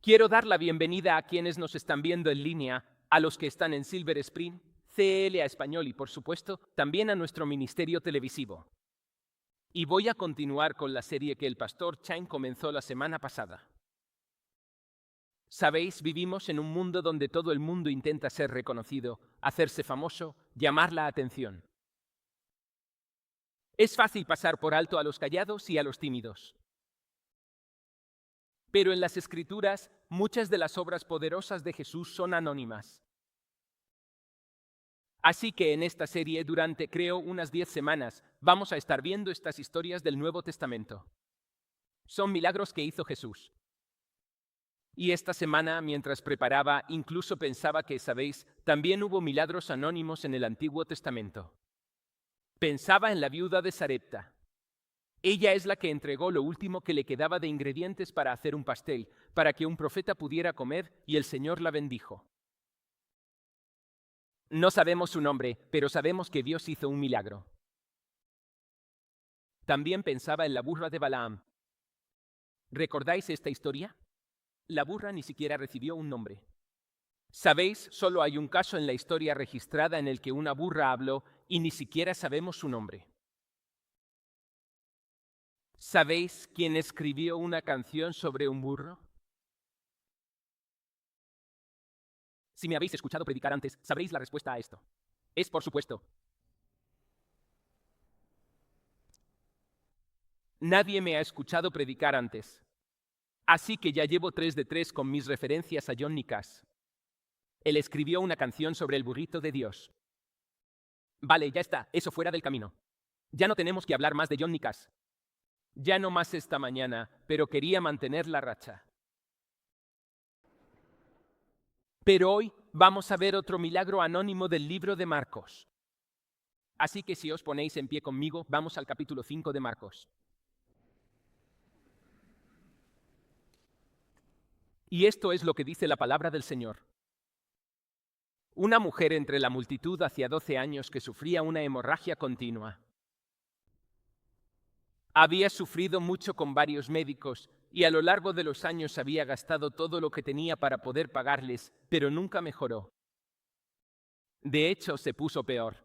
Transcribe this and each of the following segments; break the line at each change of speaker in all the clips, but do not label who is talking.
Quiero dar la bienvenida a quienes nos están viendo en línea, a los que están en Silver Spring, CLA Español y, por supuesto, también a nuestro ministerio televisivo. Y voy a continuar con la serie que el pastor Chain comenzó la semana pasada. Sabéis, vivimos en un mundo donde todo el mundo intenta ser reconocido, hacerse famoso, llamar la atención. Es fácil pasar por alto a los callados y a los tímidos. Pero en las Escrituras, muchas de las obras poderosas de Jesús son anónimas. Así que en esta serie, durante creo unas 10 semanas, vamos a estar viendo estas historias del Nuevo Testamento. Son milagros que hizo Jesús. Y esta semana, mientras preparaba, incluso pensaba que, sabéis, también hubo milagros anónimos en el Antiguo Testamento. Pensaba en la viuda de Sarepta. Ella es la que entregó lo último que le quedaba de ingredientes para hacer un pastel, para que un profeta pudiera comer, y el Señor la bendijo. No sabemos su nombre, pero sabemos que Dios hizo un milagro. También pensaba en la burra de Balaam. ¿Recordáis esta historia? La burra ni siquiera recibió un nombre. Sabéis, solo hay un caso en la historia registrada en el que una burra habló y ni siquiera sabemos su nombre. ¿Sabéis quién escribió una canción sobre un burro? Si me habéis escuchado predicar antes, sabréis la respuesta a esto. Es, por supuesto, nadie me ha escuchado predicar antes. Así que ya llevo 3 de 3 con mis referencias a Johnny Cash. Él escribió una canción sobre el burrito de Dios. Vale, ya está, eso fuera del camino. Ya no tenemos que hablar más de Johnny Cash. Ya no más esta mañana, pero quería mantener la racha. Pero hoy vamos a ver otro milagro anónimo del libro de Marcos. Así que si os ponéis en pie conmigo, vamos al capítulo 5 de Marcos. Y esto es lo que dice la palabra del Señor. Una mujer entre la multitud hacía 12 años que sufría una hemorragia continua. Había sufrido mucho con varios médicos y a lo largo de los años había gastado todo lo que tenía para poder pagarles, pero nunca mejoró. De hecho, se puso peor.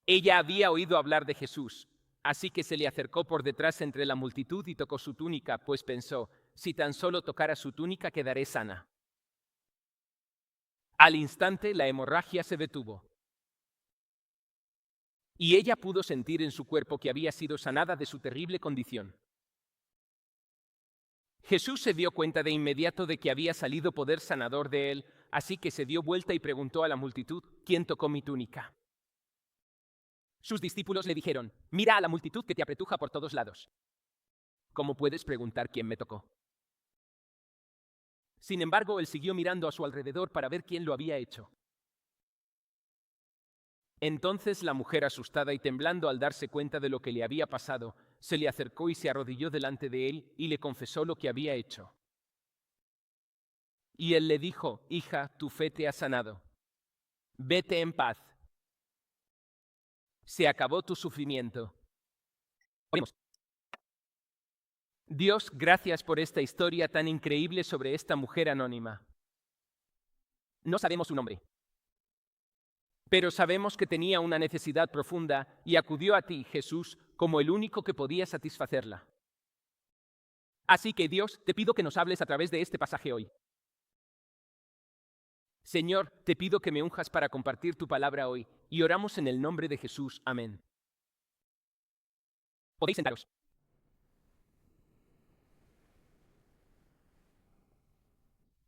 Ella había oído hablar de Jesús, así que se le acercó por detrás entre la multitud y tocó su túnica, pues pensó, si tan solo tocara su túnica quedaré sana. Al instante la hemorragia se detuvo. Y ella pudo sentir en su cuerpo que había sido sanada de su terrible condición. Jesús se dio cuenta de inmediato de que había salido poder sanador de él, así que se dio vuelta y preguntó a la multitud, ¿quién tocó mi túnica? Sus discípulos le dijeron, mira a la multitud que te apretuja por todos lados. ¿Cómo puedes preguntar quién me tocó? Sin embargo, él siguió mirando a su alrededor para ver quién lo había hecho. Entonces la mujer, asustada y temblando al darse cuenta de lo que le había pasado, se le acercó y se arrodilló delante de él y le confesó lo que había hecho. Y él le dijo, hija, tu fe te ha sanado. Vete en paz. Se acabó tu sufrimiento. Oremos. Dios, gracias por esta historia tan increíble sobre esta mujer anónima. No sabemos su nombre, pero sabemos que tenía una necesidad profunda y acudió a ti, Jesús, como el único que podía satisfacerla. Así que, Dios, te pido que nos hables a través de este pasaje hoy. Señor, te pido que me unjas para compartir tu palabra hoy, y oramos en el nombre de Jesús. Amén. Podéis sentaros.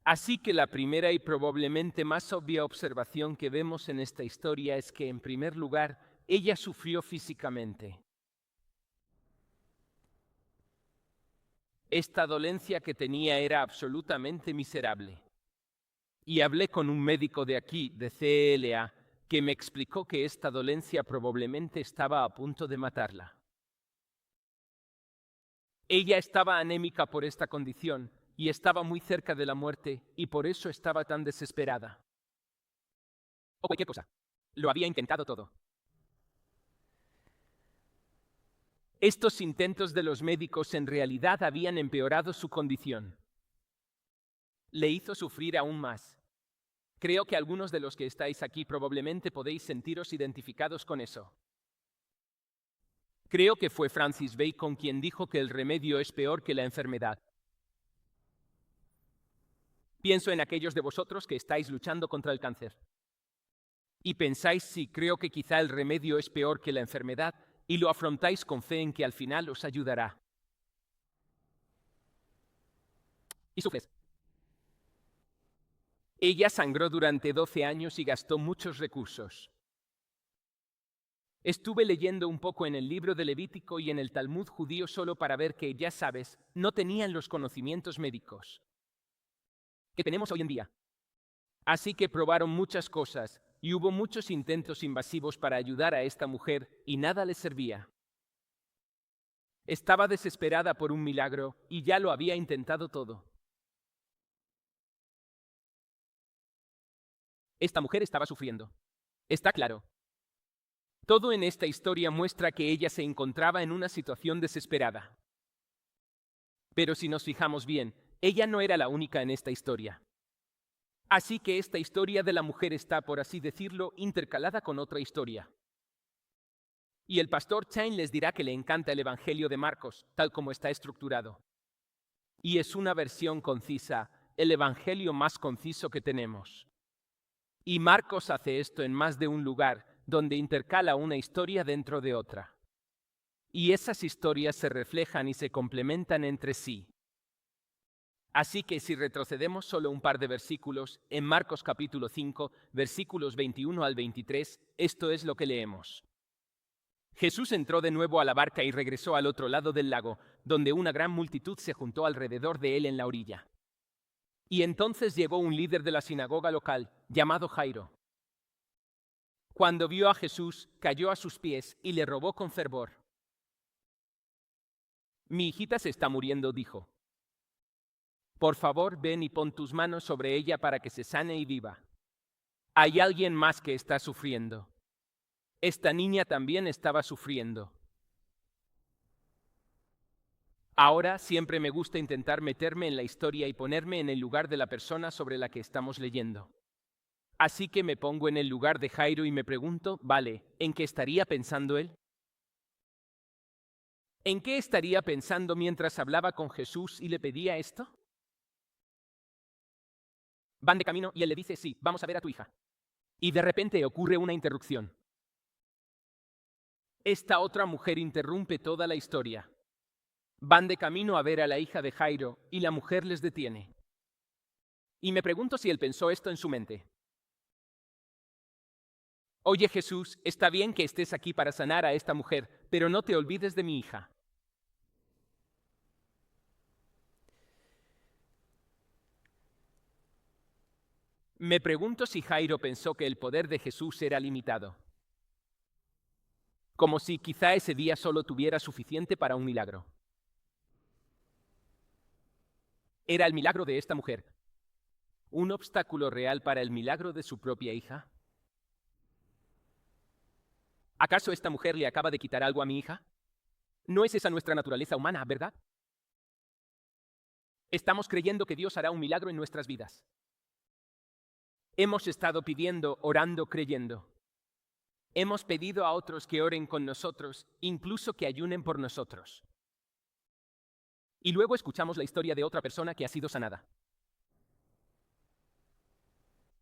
Así que la primera y probablemente más obvia observación que vemos en esta historia es que, en primer lugar, ella sufrió físicamente. Esta dolencia que tenía era absolutamente miserable. Y hablé con un médico de aquí, de CLA, que me explicó que esta dolencia probablemente estaba a punto de matarla. Ella estaba anémica por esta condición y estaba muy cerca de la muerte y por eso estaba tan desesperada. O cualquier cosa. Lo había intentado todo. Estos intentos de los médicos en realidad habían empeorado su condición. Le hizo sufrir aún más. Creo que algunos de los que estáis aquí probablemente podéis sentiros identificados con eso. Creo que fue Francis Bacon quien dijo que el remedio es peor que la enfermedad. Pienso en aquellos de vosotros que estáis luchando contra el cáncer. Y pensáis, sí, creo que quizá el remedio es peor que la enfermedad, y lo afrontáis con fe en que al final os ayudará. Y sufres. Ella sangró durante 12 años y gastó muchos recursos. Estuve leyendo un poco en el libro de Levítico y en el Talmud judío solo para ver que, ya sabes, no tenían los conocimientos médicos que tenemos hoy en día. Así que probaron muchas cosas y hubo muchos intentos invasivos para ayudar a esta mujer y nada les servía. Estaba desesperada por un milagro y ya lo había intentado todo. Esta mujer estaba sufriendo. Está claro. Todo en esta historia muestra que ella se encontraba en una situación desesperada. Pero si nos fijamos bien, ella no era la única en esta historia. Así que esta historia de la mujer está, por así decirlo, intercalada con otra historia. Y el pastor Chain les dirá que le encanta el Evangelio de Marcos, tal como está estructurado. Y es una versión concisa, el Evangelio más conciso que tenemos. Y Marcos hace esto en más de un lugar, donde intercala una historia dentro de otra. Y esas historias se reflejan y se complementan entre sí. Así que si retrocedemos solo un par de versículos, en Marcos capítulo 5, versículos 21 al 23, esto es lo que leemos. Jesús entró de nuevo a la barca y regresó al otro lado del lago, donde una gran multitud se juntó alrededor de él en la orilla. Y entonces llegó un líder de la sinagoga local, llamado Jairo. Cuando vio a Jesús, cayó a sus pies y le rogó con fervor. Mi hijita se está muriendo, dijo. Por favor, ven y pon tus manos sobre ella para que se sane y viva. Hay alguien más que está sufriendo. Esta niña también estaba sufriendo. Ahora siempre me gusta intentar meterme en la historia y ponerme en el lugar de la persona sobre la que estamos leyendo. Así que me pongo en el lugar de Jairo y me pregunto, vale, ¿en qué estaría pensando él? ¿En qué estaría pensando mientras hablaba con Jesús y le pedía esto? Van de camino y él le dice, sí, vamos a ver a tu hija. Y de repente ocurre una interrupción. Esta otra mujer interrumpe toda la historia. Van de camino a ver a la hija de Jairo y la mujer les detiene. Y me pregunto si él pensó esto en su mente. Oye Jesús, está bien que estés aquí para sanar a esta mujer, pero no te olvides de mi hija. Me pregunto si Jairo pensó que el poder de Jesús era limitado. Como si quizá ese día solo tuviera suficiente para un milagro. ¿Era el milagro de esta mujer un obstáculo real para el milagro de su propia hija? ¿Acaso esta mujer le acaba de quitar algo a mi hija? No es esa nuestra naturaleza humana, ¿verdad? Estamos creyendo que Dios hará un milagro en nuestras vidas. Hemos estado pidiendo, orando, creyendo. Hemos pedido a otros que oren con nosotros, incluso que ayunen por nosotros. Y luego escuchamos la historia de otra persona que ha sido sanada.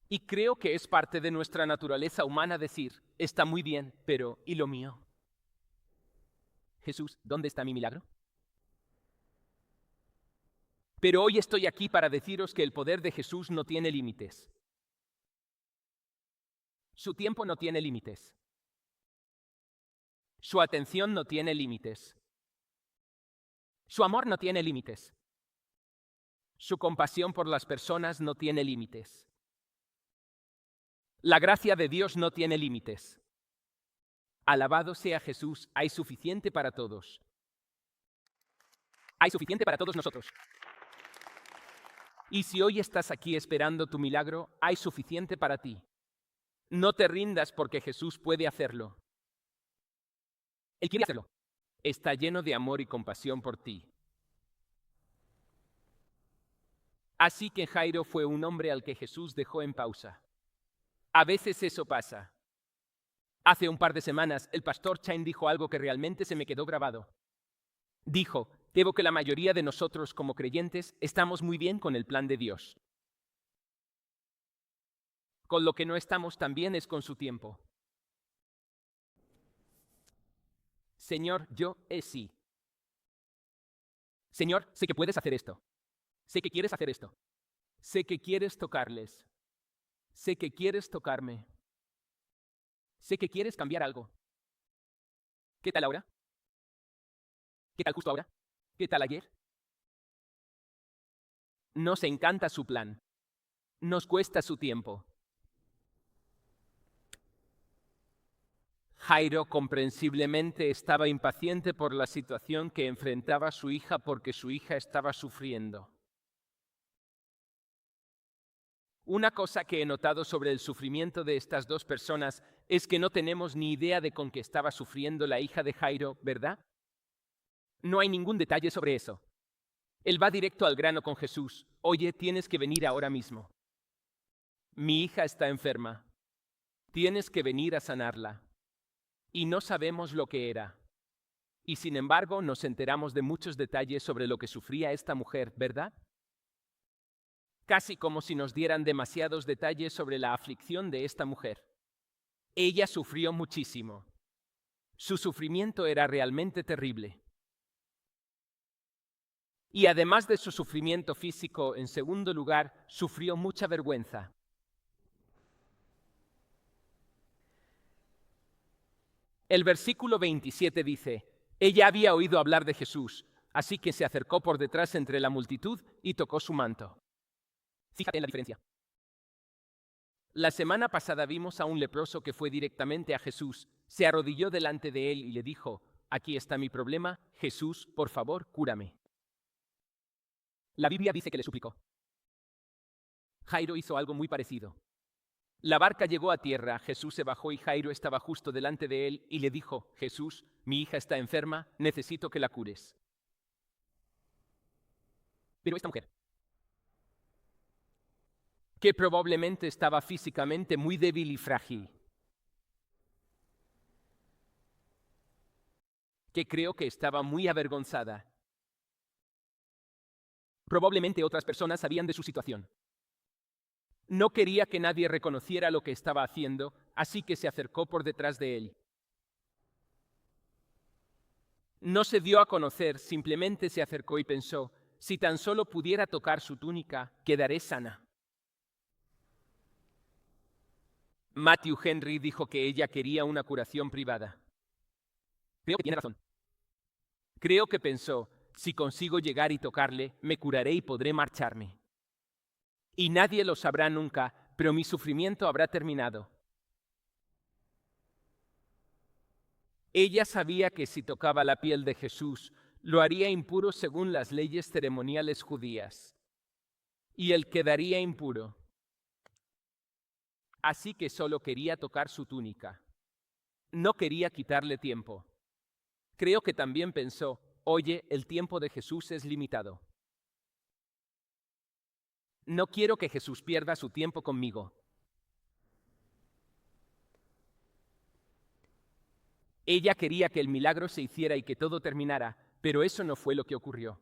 Y creo que es parte de nuestra naturaleza humana decir, está muy bien, pero ¿y lo mío? Jesús, ¿dónde está mi milagro? Pero hoy estoy aquí para deciros que el poder de Jesús no tiene límites. Su tiempo no tiene límites. Su atención no tiene límites. Su amor no tiene límites. Su compasión por las personas no tiene límites. La gracia de Dios no tiene límites. Alabado sea Jesús, hay suficiente para todos. Hay suficiente para todos nosotros. Y si hoy estás aquí esperando tu milagro, hay suficiente para ti. No te rindas porque Jesús puede hacerlo. Él quiere hacerlo. Está lleno de amor y compasión por ti. Así que Jairo fue un hombre al que Jesús dejó en pausa. A veces eso pasa. Hace un par de semanas, el pastor Chain dijo algo que realmente se me quedó grabado. Dijo, temo que la mayoría de nosotros como creyentes estamos muy bien con el plan de Dios. Con lo que no estamos tan bien es con su tiempo. Señor, yo sí. Señor, sé que puedes hacer esto. Sé que quieres hacer esto. Sé que quieres tocarles. Sé que quieres tocarme. Sé que quieres cambiar algo. ¿Qué tal ahora? ¿Qué tal justo ahora? ¿Qué tal ayer? Nos encanta su plan. Nos cuesta su tiempo. Jairo comprensiblemente estaba impaciente por la situación que enfrentaba su hija porque su hija estaba sufriendo. Una cosa que he notado sobre el sufrimiento de estas dos personas es que no tenemos ni idea de con qué estaba sufriendo la hija de Jairo, ¿verdad? No hay ningún detalle sobre eso. Él va directo al grano con Jesús. Oye, tienes que venir ahora mismo. Mi hija está enferma. Tienes que venir a sanarla. Y no sabemos lo que era. Y sin embargo, nos enteramos de muchos detalles sobre lo que sufría esta mujer, ¿verdad? Casi como si nos dieran demasiados detalles sobre la aflicción de esta mujer. Ella sufrió muchísimo. Su sufrimiento era realmente terrible. Y además de su sufrimiento físico, en segundo lugar, sufrió mucha vergüenza. El versículo 27 dice, ella había oído hablar de Jesús, así que se acercó por detrás entre la multitud y tocó su manto. Fíjate en la diferencia. La semana pasada vimos a un leproso que fue directamente a Jesús, se arrodilló delante de él y le dijo, aquí está mi problema, Jesús, por favor, cúrame. La Biblia dice que le suplicó. Jairo hizo algo muy parecido. La barca llegó a tierra, Jesús se bajó y Jairo estaba justo delante de él y le dijo, Jesús, mi hija está enferma, necesito que la cures. Pero esta mujer, que probablemente estaba físicamente muy débil y frágil, que creo que estaba muy avergonzada. Probablemente otras personas sabían de su situación. No quería que nadie reconociera lo que estaba haciendo, así que se acercó por detrás de él. No se dio a conocer, simplemente se acercó y pensó, si tan solo pudiera tocar su túnica, quedaré sana. Matthew Henry dijo que ella quería una curación privada. Creo que tiene razón. Creo que pensó, si consigo llegar y tocarle, me curaré y podré marcharme. Y nadie lo sabrá nunca, pero mi sufrimiento habrá terminado. Ella sabía que si tocaba la piel de Jesús, lo haría impuro según las leyes ceremoniales judías. Y él quedaría impuro. Así que solo quería tocar su túnica. No quería quitarle tiempo. Creo que también pensó, oye, el tiempo de Jesús es limitado. No quiero que Jesús pierda su tiempo conmigo. Ella quería que el milagro se hiciera y que todo terminara, pero eso no fue lo que ocurrió.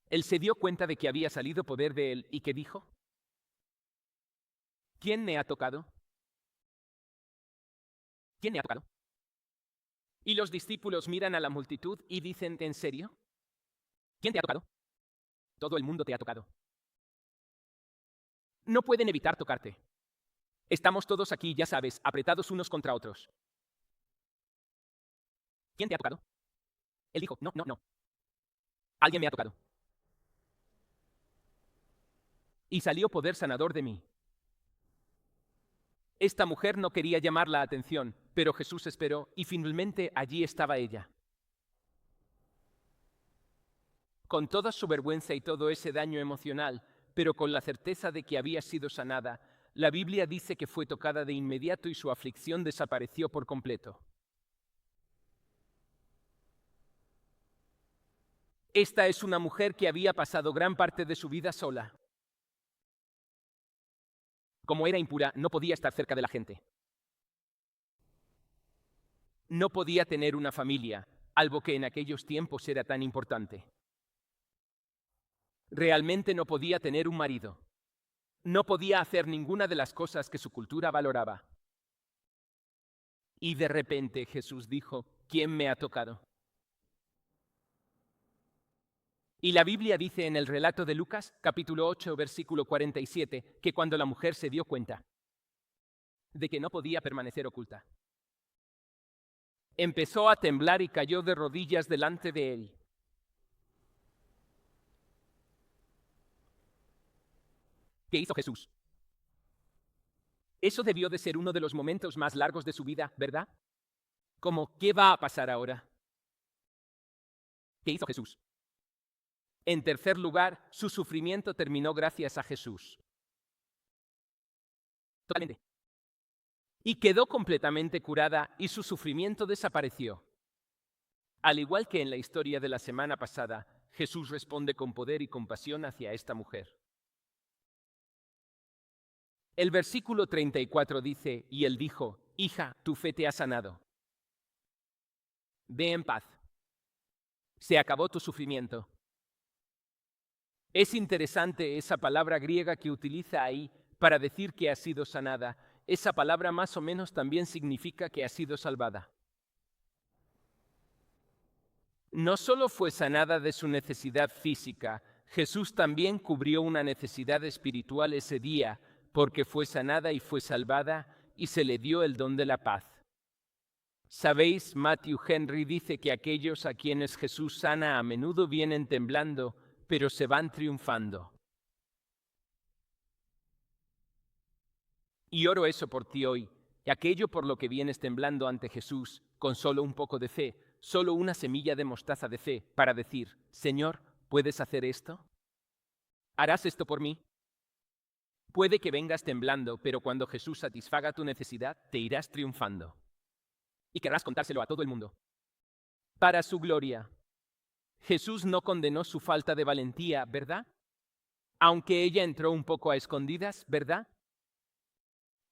Él se dio cuenta de que había salido poder de él y que dijo, ¿quién me ha tocado? ¿Quién me ha tocado? Y los discípulos miran a la multitud y dicen, ¿en serio? ¿Quién te ha tocado? Todo el mundo te ha tocado. No pueden evitar tocarte. Estamos todos aquí, ya sabes, apretados unos contra otros. ¿Quién te ha tocado? Él dijo, no. Alguien me ha tocado. Y salió poder sanador de mí. Esta mujer no quería llamar la atención, pero Jesús esperó y finalmente allí estaba ella. Con toda su vergüenza y todo ese daño emocional, pero con la certeza de que había sido sanada, la Biblia dice que fue tocada de inmediato y su aflicción desapareció por completo. Esta es una mujer que había pasado gran parte de su vida sola. Como era impura, no podía estar cerca de la gente. No podía tener una familia, algo que en aquellos tiempos era tan importante. Realmente no podía tener un marido. No podía hacer ninguna de las cosas que su cultura valoraba. Y de repente Jesús dijo, ¿quién me ha tocado? Y la Biblia dice en el relato de Lucas, capítulo 8, versículo 47, que cuando la mujer se dio cuenta de que no podía permanecer oculta, empezó a temblar y cayó de rodillas delante de él. ¿Qué hizo Jesús? Eso debió de ser uno de los momentos más largos de su vida, ¿verdad? Como, ¿qué va a pasar ahora? ¿Qué hizo Jesús? En tercer lugar, su sufrimiento terminó gracias a Jesús. Totalmente. Y quedó completamente curada y su sufrimiento desapareció. Al igual que en la historia de la semana pasada, Jesús responde con poder y compasión hacia esta mujer. El versículo 34 dice, y él dijo, hija, tu fe te ha sanado. Ve en paz. Se acabó tu sufrimiento. Es interesante esa palabra griega que utiliza ahí para decir que ha sido sanada. Esa palabra más o menos también significa que ha sido salvada. No solo fue sanada de su necesidad física, Jesús también cubrió una necesidad espiritual ese día, porque fue sanada y fue salvada y se le dio el don de la paz. Sabéis, Matthew Henry dice que aquellos a quienes Jesús sana a menudo vienen temblando, pero se van triunfando. Y oro eso por ti hoy, y aquello por lo que vienes temblando ante Jesús, con solo un poco de fe, solo una semilla de mostaza de fe, para decir, Señor, ¿puedes hacer esto? ¿Harás esto por mí? Puede que vengas temblando, pero cuando Jesús satisfaga tu necesidad, te irás triunfando. Y querrás contárselo a todo el mundo. Para su gloria. Jesús no condenó su falta de valentía, ¿verdad? Aunque ella entró un poco a escondidas, ¿verdad?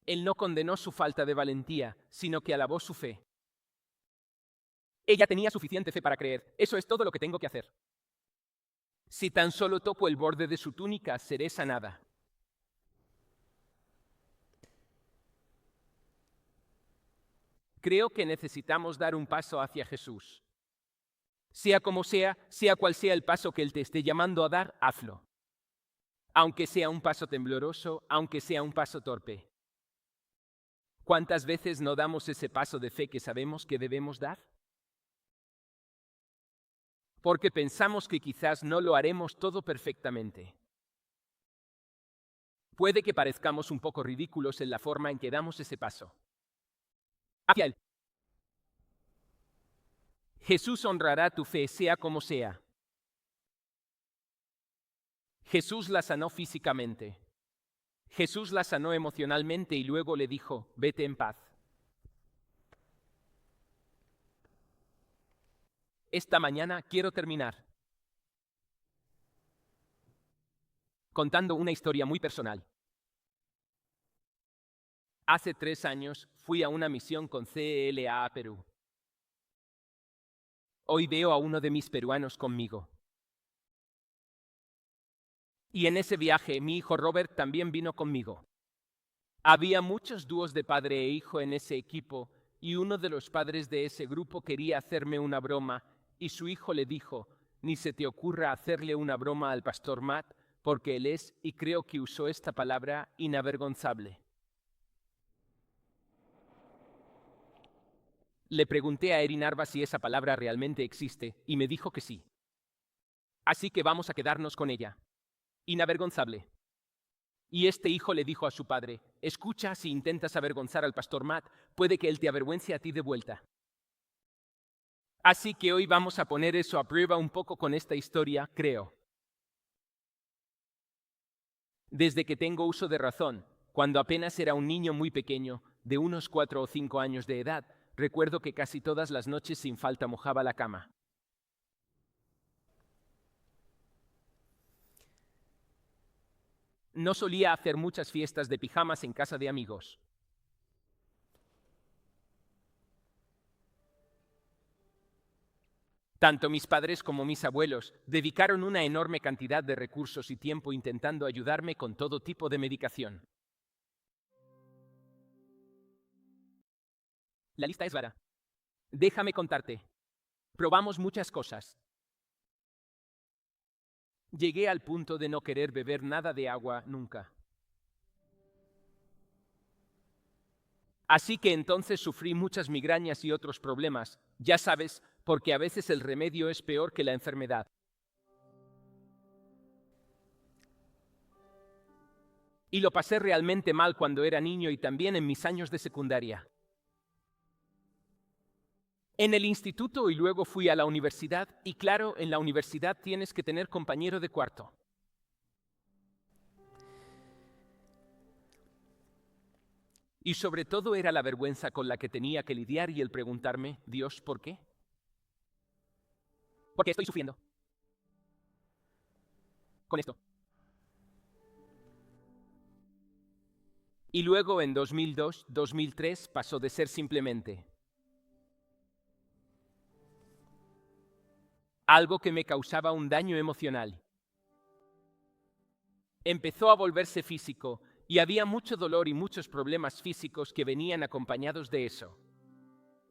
Él no condenó su falta de valentía, sino que alabó su fe. Ella tenía suficiente fe para creer, eso es todo lo que tengo que hacer. Si tan solo toco el borde de su túnica, seré sanada. Creo que necesitamos dar un paso hacia Jesús. Sea como sea cual sea el paso que Él te esté llamando a dar, hazlo. Aunque sea un paso tembloroso, aunque sea un paso torpe. ¿Cuántas veces no damos ese paso de fe que sabemos que debemos dar? Porque pensamos que quizás no lo haremos todo perfectamente. Puede que parezcamos un poco ridículos en la forma en que damos ese paso hacia Él. Jesús honrará tu fe, sea como sea. Jesús la sanó físicamente. Jesús la sanó emocionalmente y luego le dijo, vete en paz. Esta mañana quiero terminar contando una historia muy personal. Hace 3 años fui a una misión con CLA a Perú. Hoy veo a uno de mis peruanos conmigo. Y en ese viaje mi hijo Robert también vino conmigo. Había muchos dúos de padre e hijo en ese equipo y uno de los padres de ese grupo quería hacerme una broma y su hijo le dijo, ni se te ocurra hacerle una broma al pastor Matt porque él es, y creo que usó esta palabra, inavergonzable. Le pregunté a Erin Arba si esa palabra realmente existe y me dijo que sí. Así que vamos a quedarnos con ella. Inavergonzable. Y este hijo le dijo a su padre, escucha, si intentas avergonzar al pastor Matt, puede que él te avergüence a ti de vuelta. Así que hoy vamos a poner eso a prueba un poco con esta historia, creo. Desde que tengo uso de razón, cuando apenas era un niño muy pequeño, de unos 4 o 5 años de edad, recuerdo que casi todas las noches sin falta mojaba la cama. No solía hacer muchas fiestas de pijamas en casa de amigos. Tanto mis padres como mis abuelos dedicaron una enorme cantidad de recursos y tiempo intentando ayudarme con todo tipo de medicación. La lista es larga. Déjame contarte. Probamos muchas cosas. Llegué al punto de no querer beber nada de agua nunca. Así que entonces sufrí muchas migrañas y otros problemas, ya sabes, porque a veces el remedio es peor que la enfermedad. Y lo pasé realmente mal cuando era niño y también en mis años de secundaria. En el instituto y luego fui a la universidad, y claro, en la universidad tienes que tener compañero de cuarto. Y sobre todo era la vergüenza con la que tenía que lidiar y el preguntarme, Dios, ¿por qué? ¿Por qué estoy sufriendo con esto? Y luego en 2002, 2003 pasó de ser simplemente algo que me causaba un daño emocional. Empezó a volverse físico y había mucho dolor y muchos problemas físicos que venían acompañados de eso.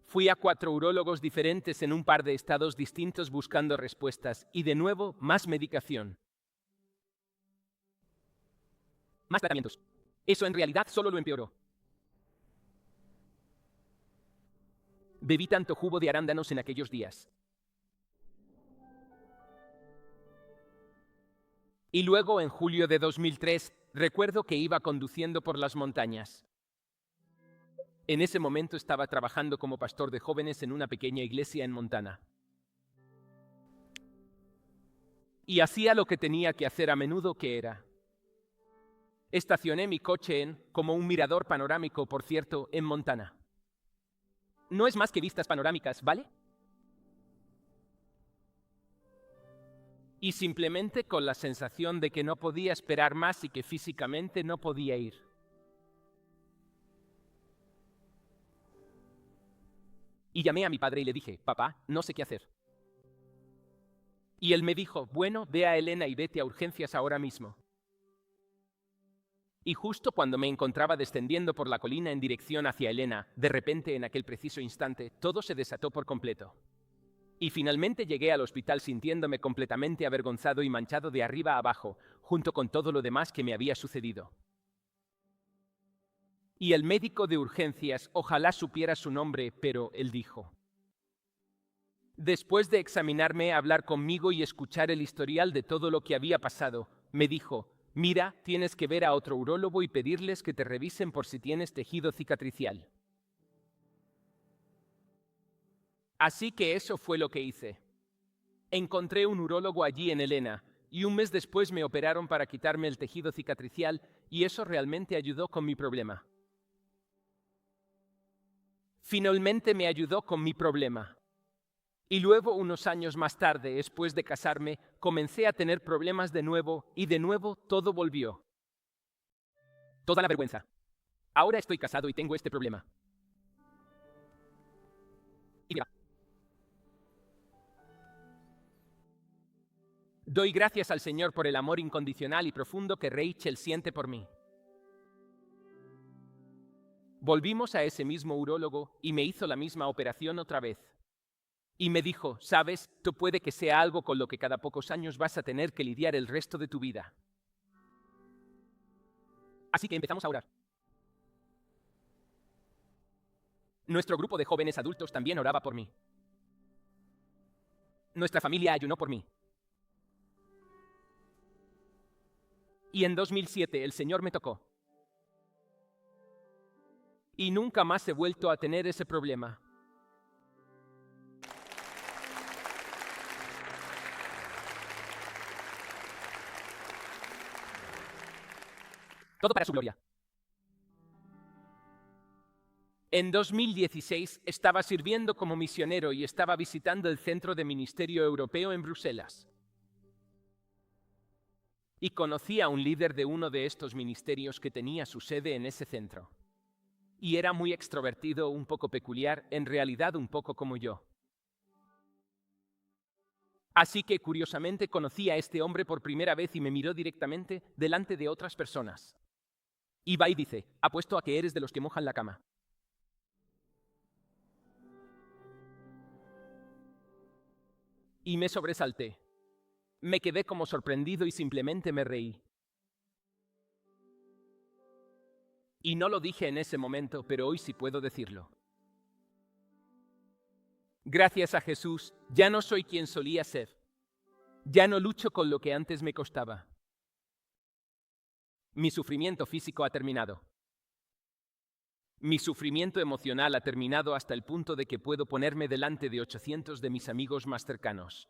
Fui a 4 urólogos diferentes en un par de estados distintos buscando respuestas y de nuevo más medicación. Más tratamientos. Eso en realidad solo lo empeoró. Bebí tanto jugo de arándanos en aquellos días. Y luego, en julio de 2003, recuerdo que iba conduciendo por las montañas. En ese momento estaba trabajando como pastor de jóvenes en una pequeña iglesia en Montana. Y hacía lo que tenía que hacer a menudo, que era: estacioné mi coche como un mirador panorámico, por cierto, en Montana. No es más que vistas panorámicas, ¿vale? Y simplemente con la sensación de que no podía esperar más y que físicamente no podía ir. Y llamé a mi padre y le dije, papá, no sé qué hacer. Y él me dijo, bueno, ve a Elena y vete a urgencias ahora mismo. Y justo cuando me encontraba descendiendo por la colina en dirección hacia Elena, de repente en aquel preciso instante, todo se desató por completo. Y finalmente llegué al hospital sintiéndome completamente avergonzado y manchado de arriba a abajo, junto con todo lo demás que me había sucedido. Y el médico de urgencias, ojalá supiera su nombre, pero él dijo: después de examinarme, hablar conmigo y escuchar el historial de todo lo que había pasado, me dijo, mira, tienes que ver a otro urólogo y pedirles que te revisen por si tienes tejido cicatricial. Así que eso fue lo que hice. Encontré un urólogo allí en Elena, y un mes después me operaron para quitarme el tejido cicatricial, y eso realmente ayudó con mi problema. Finalmente me ayudó con mi problema. Y luego, unos años más tarde, después de casarme, comencé a tener problemas de nuevo, y de nuevo todo volvió. Toda la vergüenza. Ahora estoy casado y tengo este problema. Y mira, doy gracias al Señor por el amor incondicional y profundo que Rachel siente por mí. Volvimos a ese mismo urólogo y me hizo la misma operación otra vez. Y me dijo, sabes, esto puede que sea algo con lo que cada pocos años vas a tener que lidiar el resto de tu vida. Así que empezamos a orar. Nuestro grupo de jóvenes adultos también oraba por mí. Nuestra familia ayunó por mí. Y en 2007 el Señor me tocó. Y nunca más he vuelto a tener ese problema. Todo para su gloria. En 2016 estaba sirviendo como misionero y estaba visitando el Centro de Ministerio Europeo en Bruselas. Y conocí a un líder de uno de estos ministerios que tenía su sede en ese centro. Y era muy extrovertido, un poco peculiar, en realidad un poco como yo. Así que, curiosamente, conocí a este hombre por primera vez y me miró directamente delante de otras personas. Y va y dice, apuesto a que eres de los que mojan la cama. Y me sobresalté. Me quedé como sorprendido y simplemente me reí. Y no lo dije en ese momento, pero hoy sí puedo decirlo. Gracias a Jesús, ya no soy quien solía ser. Ya no lucho con lo que antes me costaba. Mi sufrimiento físico ha terminado. Mi sufrimiento emocional ha terminado hasta el punto de que puedo ponerme delante de 800 de mis amigos más cercanos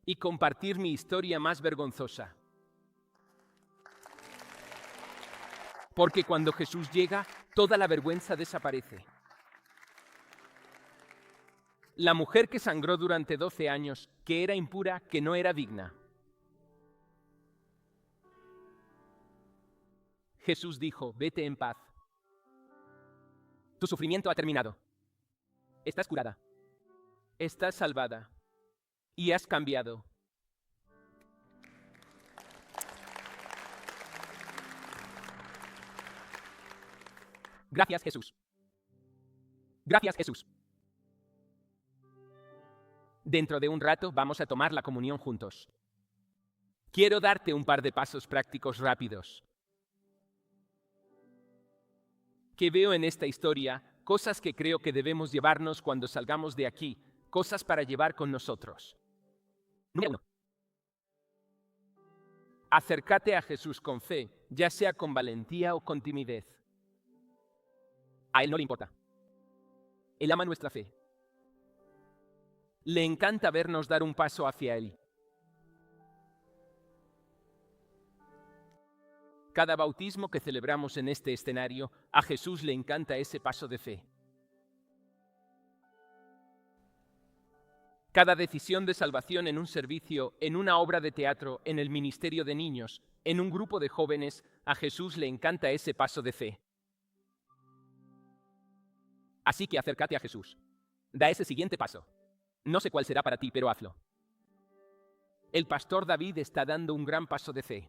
y compartir mi historia más vergonzosa. Porque cuando Jesús llega, toda la vergüenza desaparece. La mujer que sangró durante 12 años, que era impura, que no era digna. Jesús dijo, vete en paz. Tu sufrimiento ha terminado. Estás curada. Estás salvada. Y has cambiado. Gracias, Jesús. Gracias, Jesús. Dentro de un rato vamos a tomar la comunión juntos. Quiero darte un par de pasos prácticos rápidos. Que veo en esta historia, cosas que creo que debemos llevarnos cuando salgamos de aquí, cosas para llevar con nosotros. Número 1. Acércate a Jesús con fe, ya sea con valentía o con timidez. A Él no le importa. Él ama nuestra fe. Le encanta vernos dar un paso hacia Él. Cada bautismo que celebramos en este escenario, a Jesús le encanta ese paso de fe. Cada decisión de salvación en un servicio, en una obra de teatro, en el ministerio de niños, en un grupo de jóvenes, a Jesús le encanta ese paso de fe. Así que acércate a Jesús. Da ese siguiente paso. No sé cuál será para ti, pero hazlo. El pastor David está dando un gran paso de fe.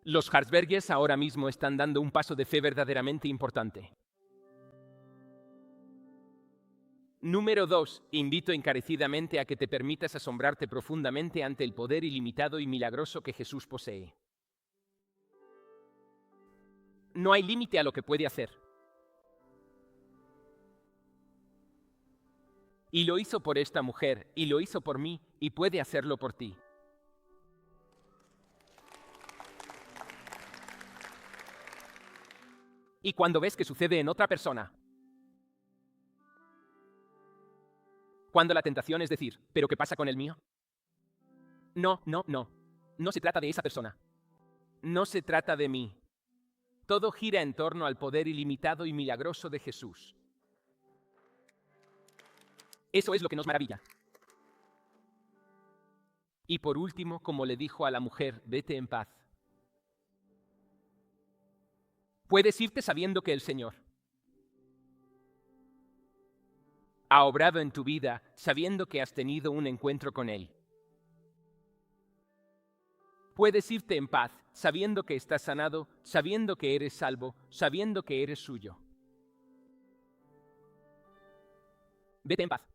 Los Harzbergers ahora mismo están dando un paso de fe verdaderamente importante. Número 2. Invito encarecidamente a que te permitas asombrarte profundamente ante el poder ilimitado y milagroso que Jesús posee. No hay límite a lo que puede hacer. Y lo hizo por esta mujer, y lo hizo por mí, y puede hacerlo por ti. Y cuando ves que sucede en otra persona, cuando la tentación es decir, ¿pero qué pasa con el mío? No. No se trata de esa persona. No se trata de mí. Todo gira en torno al poder ilimitado y milagroso de Jesús. Eso es lo que nos maravilla. Y por último, como le dijo a la mujer, vete en paz. Puedes irte sabiendo que el Señor ha obrado en tu vida, sabiendo que has tenido un encuentro con Él. Puedes irte en paz, sabiendo que estás sanado, sabiendo que eres salvo, sabiendo que eres suyo. Vete en paz.